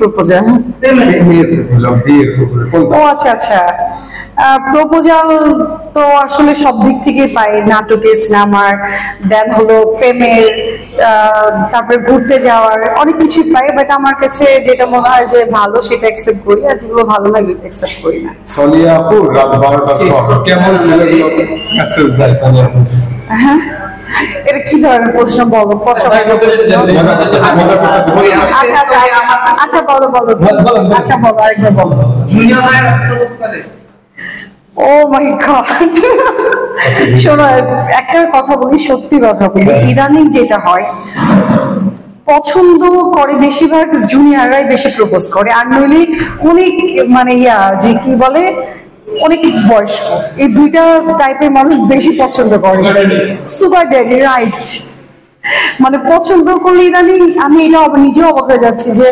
Proposal? ও আচ্ছা আচ্ছা, proposal তো আসলে সব দিক থেকে পাই, নাটকে, সিনেমার, দেন হলো প্রেমের, তারপরে ঘুরতে যাওয়ার, অনেক কিছুই পাই। বাট আমার কাছে যেটা মনে হয় যে ভালো সেটা অ্যাকসেপ্ট করি, আর যেগুলো ভালো লাগে অ্যাকসেপ্ট করি না। সোনিয়া আপু রাত 12টার পর কেমন ছেলেগুলো মেসেজ দেয় সোনিয়া আপু? হ্যাঁ, এটা কি ধরনের প্রশ্ন বলো? আচ্ছা আচ্ছা আচ্ছা, বলো বলো, আচ্ছা বলো, আরেকবার বলো। ও মাই গড, শোনো একটা কথা বলি, সত্যি কথা বলি, ইদানিং যেটা হয়, পছন্দ করে বেশিরভাগ জুনিয়ররাই বেশি প্রপোজ করে, আর নইলে অনেক মানে যে কি বলে অনেক বয়স্ক, এই দুইটা টাইপের মানুষ বেশি পছন্দ করে। Sugar daddy, right. মানে পছন্দ করলে ইদানিং আমি এটা নিজেও অবাক হয়ে যাচ্ছি যে